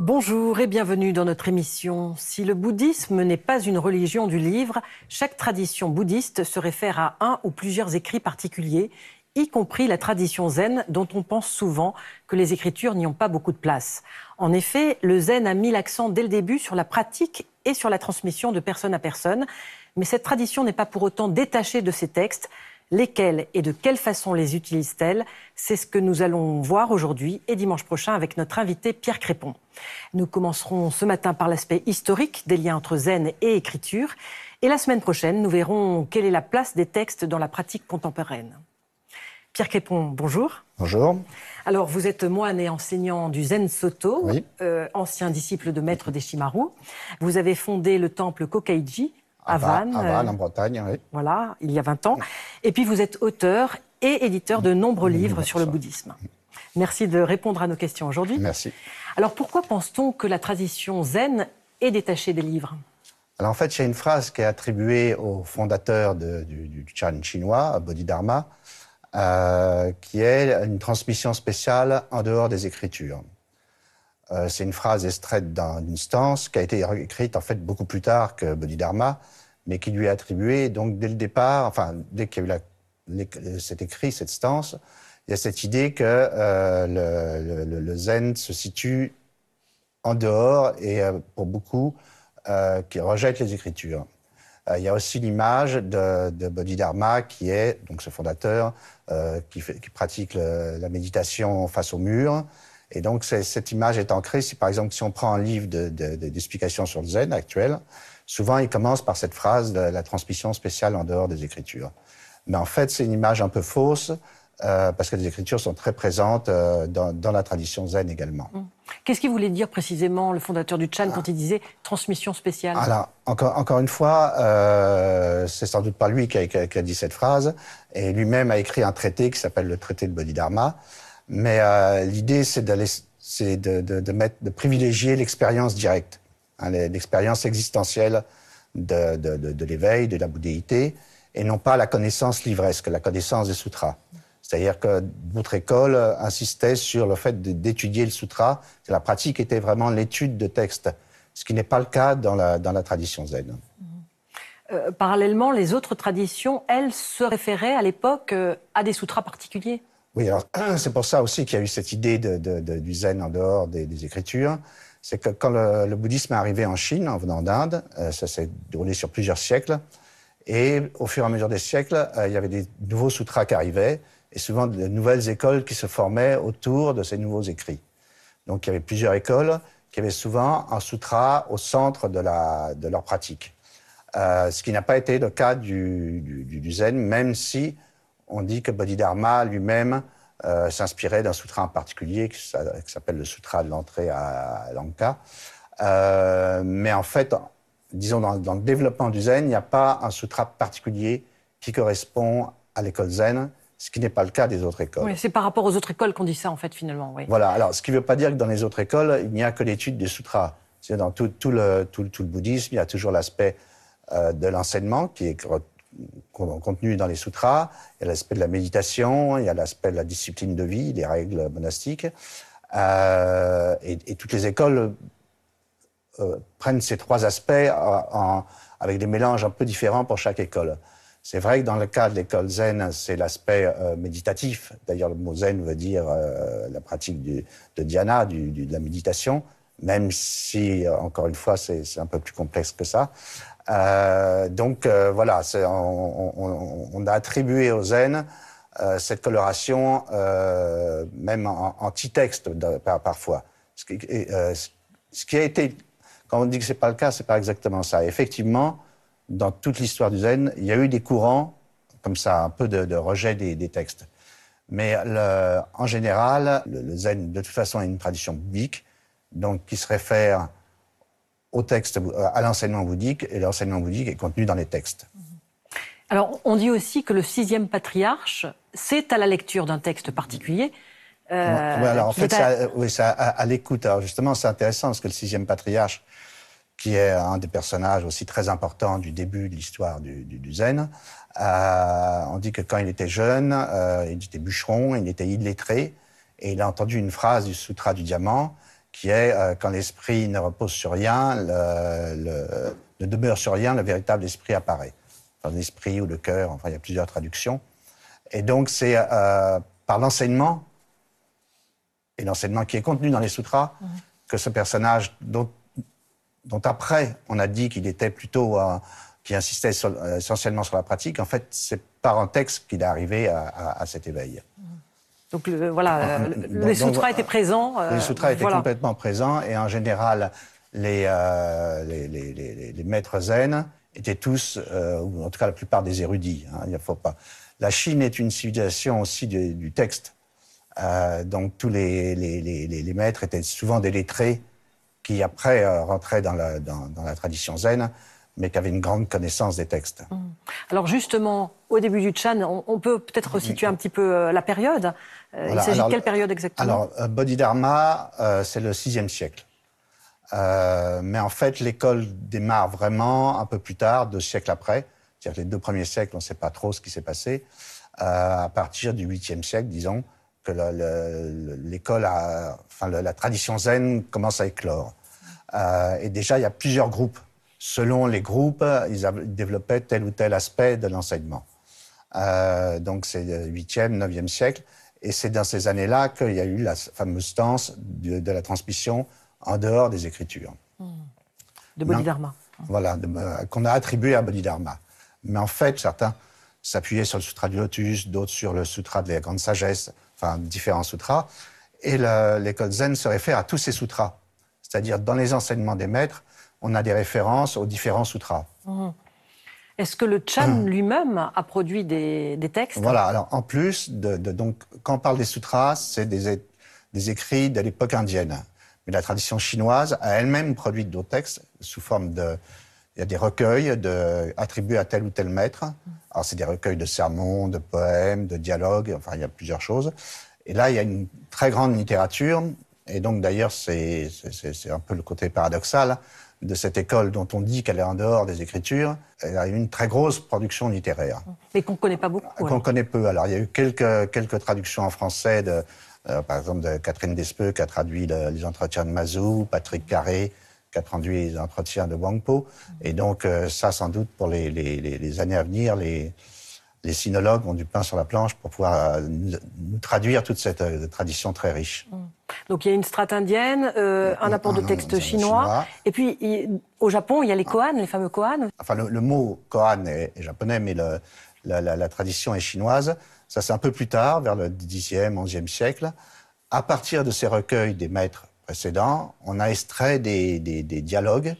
Bonjour et bienvenue dans notre émission. Si le bouddhisme n'est pas une religion du livre, chaque tradition bouddhiste se réfère à un ou plusieurs écrits particuliers, y compris la tradition zen dont on pense souvent que les écritures n'y ont pas beaucoup de place. En effet, le zen a mis l'accent dès le début sur la pratique et sur la transmission de personne à personne, mais cette tradition n'est pas pour autant détachée de ces textes. Lesquelles et de quelle façon les utilise-t-elle? C'est ce que nous allons voir aujourd'hui et dimanche prochain avec notre invité Pierre Crépon. Nous commencerons ce matin par l'aspect historique des liens entre zen et écriture. Et la semaine prochaine, nous verrons quelle est la place des textes dans la pratique contemporaine. Pierre Crépon, bonjour. Bonjour. Alors, vous êtes moine et enseignant du Zen Soto, Oui. Ancien disciple de maître Deshimaru. Vous avez fondé le temple Kokaiji à Vannes, en Bretagne, oui. Voilà, il y a 20 ans. Et puis vous êtes auteur et éditeur de nombreux livres sur le bouddhisme. Merci de répondre à nos questions aujourd'hui. Merci. Alors pourquoi pense-t-on que la tradition zen est détachée des livres? Alors en fait, il y a une phrase qui est attribuée au fondateur du Chan chinois, Bodhidharma, qui est une transmission spéciale en dehors des écritures. C'est une phrase extraite d'une stance qui a été écrite en fait beaucoup plus tard que Bodhidharma, mais qui lui est attribuée donc dès le départ, enfin dès qu'il y a eu cet écrit, cette stance, il y a cette idée que le zen se situe en dehors et pour beaucoup qui rejettent les écritures. Il y a aussi l'image de Bodhidharma qui est donc ce fondateur qui pratique la méditation face au mur. Et donc, cette image est ancrée. Par exemple, si on prend un livre d'explications sur le zen actuel, souvent, il commence par cette phrase de la transmission spéciale en dehors des écritures. Mais en fait, c'est une image un peu fausse, parce que les écritures sont très présentes dans la tradition zen également. Qu'est-ce qu'il voulait dire précisément, le fondateur du Chan, quand il disait « transmission spéciale » ? Alors, encore une fois, c'est sans doute pas lui qui a dit cette phrase, et lui-même a écrit un traité qui s'appelle le traité de Bodhidharma. Mais l'idée, c'est de privilégier l'expérience directe, l'expérience existentielle de l'éveil, de la bouddhéité, et non pas la connaissance livresque, la connaissance des sutras. C'est-à-dire que votre école insistait sur le fait d'étudier le sutra, que la pratique était vraiment l'étude de textes, ce qui n'est pas le cas dans la tradition zen. Parallèlement, les autres traditions, elles, se référaient à l'époque à des sutras particuliers. Oui, alors c'est pour ça aussi qu'il y a eu cette idée du zen en dehors des écritures. C'est que quand le bouddhisme est arrivé en Chine, en venant d'Inde, ça s'est déroulé sur plusieurs siècles. Et au fur et à mesure des siècles, il y avait des nouveaux sutras qui arrivaient et souvent de nouvelles écoles qui se formaient autour de ces nouveaux écrits. Donc il y avait plusieurs écoles qui avaient souvent un sutra au centre de leur pratique. Ce qui n'a pas été le cas du zen, même si on dit que Bodhidharma lui-même s'inspirait d'un sutra en particulier qui s'appelle le sutra de l'entrée à Lanka. Mais en fait, disons dans le développement du zen, il n'y a pas un sutra particulier qui correspond à l'école zen, ce qui n'est pas le cas des autres écoles. Oui, c'est par rapport aux autres écoles qu'on dit ça, en fait, finalement. Oui. Voilà, alors ce qui ne veut pas dire que dans les autres écoles, il n'y a que l'étude des sutras. C'est dans tout le bouddhisme, il y a toujours l'aspect de l'enseignement qui est contenu dans les sutras, il y a l'aspect de la méditation, il y a l'aspect de la discipline de vie, des règles monastiques. Et toutes les écoles prennent ces trois aspects avec des mélanges un peu différents pour chaque école. C'est vrai que dans le cas de l'école zen, c'est l'aspect méditatif. D'ailleurs, le mot zen veut dire la pratique de dhyana, de la méditation, même si, encore une fois, c'est un peu plus complexe que ça. Donc voilà, on a attribué au zen cette coloration, même en petit texte parfois. Ce qui a été, quand on dit que c'est pas le cas, c'est pas exactement ça. Effectivement, dans toute l'histoire du zen, il y a eu des courants comme ça, un peu de rejet des textes. Mais en général, le zen, de toute façon, est une tradition bouddhique, donc qui se réfère au texte, à l'enseignement bouddhique, et l'enseignement bouddhique est contenu dans les textes. Alors, on dit aussi que le sixième patriarche, c'est à la lecture d'un texte particulier. Oui, alors en fait, c'est à l'écoute. Alors justement, c'est intéressant parce que le sixième patriarche, qui est un des personnages aussi très importants du début de l'histoire du zen, on dit que quand il était jeune, il était bûcheron, il était illettré, et il a entendu une phrase du Sutra du Diamant qui est quand l'esprit ne repose sur rien, ne demeure sur rien, le véritable esprit apparaît. Enfin, l'esprit ou le cœur, enfin il y a plusieurs traductions. Et donc c'est par l'enseignement, et l'enseignement qui est contenu dans les sutras, que ce personnage dont après on a dit qu'il était plutôt, qui insistait essentiellement sur la pratique, en fait c'est par un texte qu'il est arrivé à cet éveil. Donc les sutras étaient présents. Les sutras étaient complètement présents et en général les maîtres zen étaient tous, ou en tout cas la plupart des érudits. Hein, il faut pas. La Chine est une civilisation aussi du texte. Donc tous les maîtres étaient souvent des lettrés qui après rentraient dans la tradition zen, mais qui avaient une grande connaissance des textes. Alors justement, au début du Chan, on peut peut-être resituer un petit peu la période. Il s'agit de quelle période exactement? Alors, Bodhidharma, c'est le VIe siècle. Mais en fait, l'école démarre vraiment un peu plus tard, 2 siècles après. C'est-à-dire que les 2 premiers siècles, on ne sait pas trop ce qui s'est passé. À partir du 8e siècle, disons, que l'école, la tradition zen commence à éclore. Et déjà, il y a plusieurs groupes. Selon les groupes, ils développaient tel ou tel aspect de l'enseignement. Donc c'est le 8e, 9e siècle. Et c'est dans ces années-là qu'il y a eu la fameuse tendance de la transmission en dehors des écritures. De Bodhidharma. Voilà, qu'on a attribué à Bodhidharma. Mais en fait, certains s'appuyaient sur le sutra du lotus, d'autres sur le sutra de la grande sagesse, enfin différents sutras. Et l'école zen se réfère à tous ces sutras. C'est-à-dire, dans les enseignements des maîtres, on a des références aux différents sutras. Est-ce que le Chan lui-même a produit des textes? Voilà, alors en plus, donc, quand on parle des sutras, c'est des écrits de l'époque indienne. Mais la tradition chinoise a elle-même produit d'autres textes sous forme de... Il y a des recueils attribués à tel ou tel maître. Alors c'est des recueils de sermons, de poèmes, de dialogues, enfin il y a plusieurs choses. Et là, il y a une très grande littérature. Et donc d'ailleurs, c'est un peu le côté paradoxal de cette école dont on dit qu'elle est en dehors des écritures. Elle a eu une très grosse production littéraire. Mais qu'on ne connaît pas beaucoup. Qu'on connaît peu. Alors il y a eu quelques traductions en français, par exemple de Catherine Despeux qui a traduit les entretiens de Mazou, Patrick Carré qui a traduit les entretiens de Wangpo. Et donc ça, sans doute, pour les années à venir, les sinologues ont du pain sur la planche pour pouvoir nous traduire toute cette tradition très riche. Donc il y a une strate indienne, un apport de texte chinois. Et puis au Japon, il y a les koans, les fameux koans. Enfin, le mot koan est japonais, mais la tradition est chinoise. Ça, c'est un peu plus tard, vers le 10e, 11e siècle. À partir de ces recueils des maîtres précédents, on a extrait des dialogues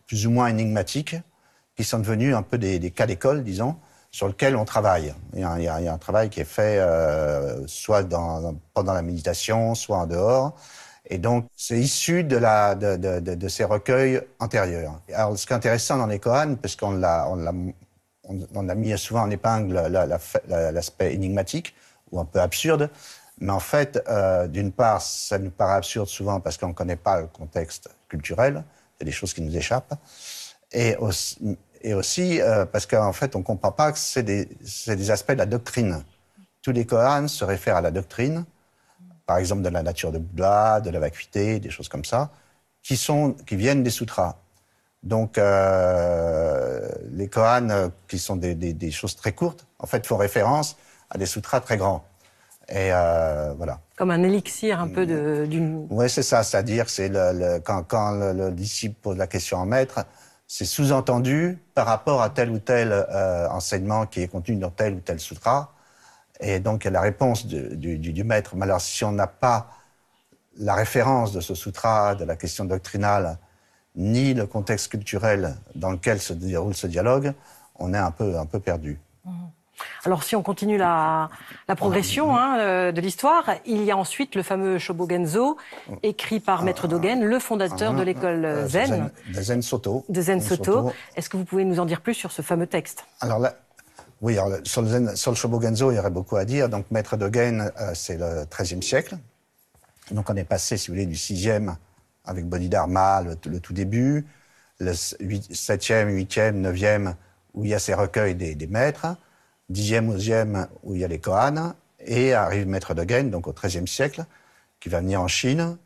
plus ou moins énigmatiques qui sont devenus un peu des cas d'école, disons, sur lequel on travaille. Il y a un travail qui est fait soit pendant la méditation, soit en dehors. Et donc, c'est issu de ces recueils antérieurs. Alors, ce qui est intéressant dans les koans, parce qu'on a mis souvent en épingle l'aspect énigmatique ou un peu absurde, mais en fait, d'une part, ça nous paraît absurde souvent parce qu'on ne connaît pas le contexte culturel, il y a des choses qui nous échappent, et aussi parce qu'en fait, on ne comprend pas que c'est des aspects de la doctrine. Tous les koans se réfèrent à la doctrine, par exemple de la nature de Bouddha, de la vacuité, des choses comme ça, qui viennent des sutras. Donc, les koans, qui sont des choses très courtes, en fait, font référence à des sutras très grands. Et voilà. Comme un élixir un peu d'une... Oui, c'est ça. C'est-à-dire, quand le disciple pose la question au maître, c'est sous-entendu par rapport à tel ou tel enseignement qui est contenu dans tel ou tel sutra. Et donc, la réponse du maître. Mais alors, si on n'a pas la référence de ce sutra, de la question doctrinale, ni le contexte culturel dans lequel se déroule ce dialogue, on est un peu perdu. Alors, si on continue la progression de l'histoire, il y a ensuite le fameux Shobogenzo, écrit par Maître Dogen, le fondateur de l'école zen. De Zen Soto. De Zen Soto. Est-ce que vous pouvez nous en dire plus sur ce fameux texte? Alors là, oui, alors, sur le Shobogenzo, il y aurait beaucoup à dire. Donc, Maître Dogen, c'est le XIIIe siècle. Donc, on est passé, si vous voulez, du 6e avec Bodhidharma, le tout début, le 7e, 8e, 9e, où il y a ces recueils des maîtres, 10e, 11e, où il y a les koans, et arrive Maître Dogen, donc au XIIIe siècle, qui va venir en Chine,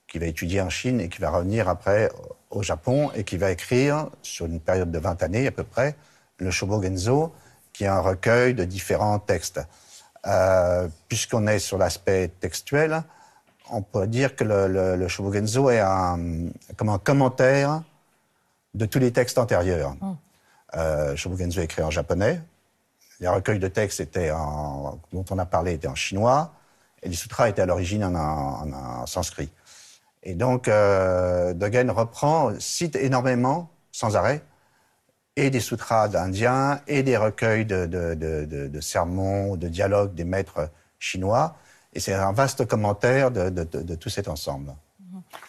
qui va étudier en Chine et qui va revenir après au Japon et qui va écrire, sur une période de 20 années à peu près, le Shobogenzo, qui est un recueil de différents textes. Puisqu'on est sur l'aspect textuel, on peut dire que le Shobogenzo est comme un commentaire de tous les textes antérieurs. Shobogenzo est écrit en japonais, les recueils de textes dont on a parlé étaient en chinois, et les sutras étaient à l'origine en sanskrit. Et donc, Dogen cite énormément, sans arrêt, et des sutras indiens, et des recueils de sermons, de dialogues des maîtres chinois. Et c'est un vaste commentaire de tout cet ensemble.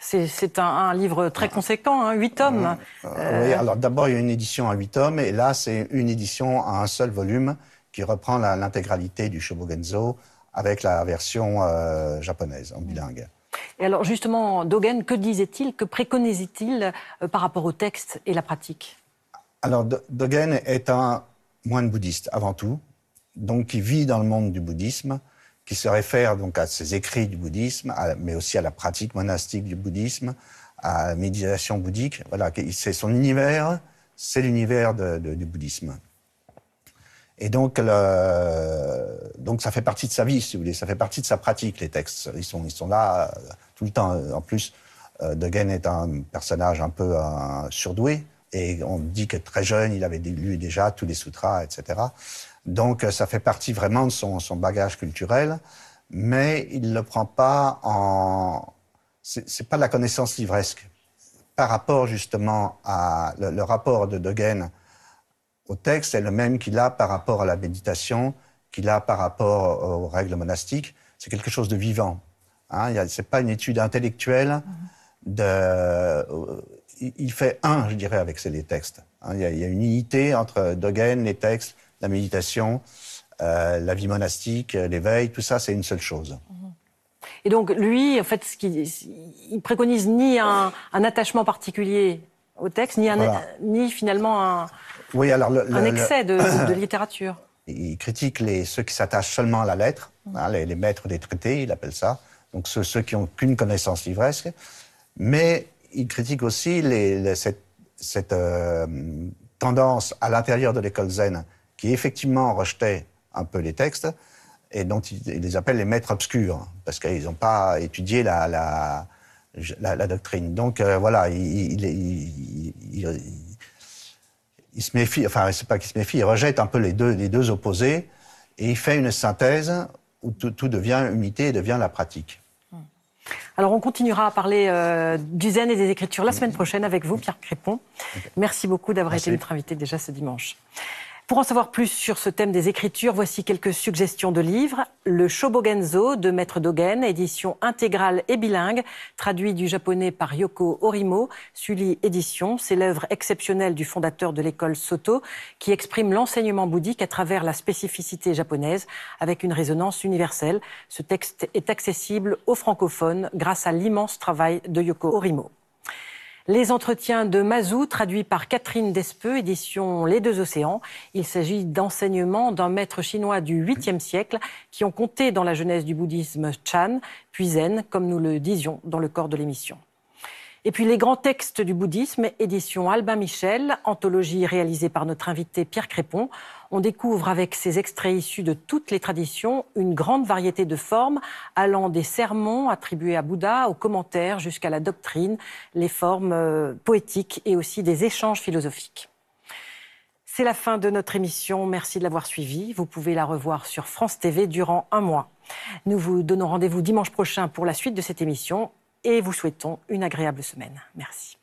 C'est un livre très conséquent, hein, 8 tomes. Oui, alors d'abord, il y a une édition en 8 tomes, et là, c'est une édition à un seul volume qui reprend l'intégralité du Shobogenzo avec la version japonaise, en bilingue. Et alors, justement, Dogen, que disait-il, que préconisait-il par rapport au texte et la pratique? Alors, Dogen est un moine bouddhiste, avant tout, donc qui vit dans le monde du bouddhisme, qui se réfère donc à ses écrits du bouddhisme, mais aussi à la pratique monastique du bouddhisme, à la méditation bouddhique. Voilà, c'est son univers, c'est l'univers du bouddhisme. Et donc ça fait partie de sa vie, si vous voulez, ça fait partie de sa pratique, les textes. Ils sont là tout le temps. En plus, Dogen est un personnage un peu surdoué, et on dit que très jeune, il avait lu déjà tous les sutras, etc. Donc, ça fait partie vraiment de son bagage culturel, mais il ne le prend pas c'est pas de la connaissance livresque. Par rapport, justement, à le rapport de Dogen au texte est le même qu'il a par rapport à la méditation, qu'il a par rapport aux règles monastiques. C'est quelque chose de vivant. Hein, c'est pas une étude intellectuelle. Il fait je dirais, avec les textes. Hein, il y a une unité entre Dogen, les textes, la méditation, la vie monastique, l'éveil, tout ça, c'est une seule chose. Et donc, lui, en fait, il préconise ni un attachement particulier au texte, ni finalement un excès de littérature. Il critique ceux qui s'attachent seulement à la lettre, hein, les maîtres des traités, il appelle ça, donc ceux qui n'ont qu'une connaissance livresque, mais il critique aussi cette tendance à l'intérieur de l'école zen qui effectivement rejetait un peu les textes et dont il les appelle les maîtres obscurs, parce qu'ils n'ont pas étudié la doctrine. Donc voilà, il se méfie, enfin c'est pas qu'il se méfie, il rejette un peu les deux opposés et il fait une synthèse où tout devient unité et devient la pratique. Alors on continuera à parler du zen et des écritures la semaine prochaine avec vous, Pierre Crépon. Merci beaucoup d'avoir été notre invité déjà ce dimanche. Pour en savoir plus sur ce thème des écritures, voici quelques suggestions de livres. Le Shobogenzo de Maître Dogen, édition intégrale et bilingue, traduit du japonais par Yoko Horimo. Sully Édition, c'est l'œuvre exceptionnelle du fondateur de l'école Soto qui exprime l'enseignement bouddhique à travers la spécificité japonaise avec une résonance universelle. Ce texte est accessible aux francophones grâce à l'immense travail de Yoko Horimo. Les entretiens de Mazou, traduits par Catherine Despeux, édition Les Deux Océans. Il s'agit d'enseignements d'un maître chinois du 8e siècle qui ont compté dans la jeunesse du bouddhisme Chan, puis Zen, comme nous le disions dans le corps de l'émission. Et puis les grands textes du bouddhisme, édition Albin Michel, anthologie réalisée par notre invité Pierre Crépon. On découvre avec ces extraits issus de toutes les traditions une grande variété de formes, allant des sermons attribués à Bouddha aux commentaires jusqu'à la doctrine, les formes poétiques et aussi des échanges philosophiques. C'est la fin de notre émission. Merci de l'avoir suivie. Vous pouvez la revoir sur France TV durant un mois. Nous vous donnons rendez-vous dimanche prochain pour la suite de cette émission et vous souhaitons une agréable semaine. Merci.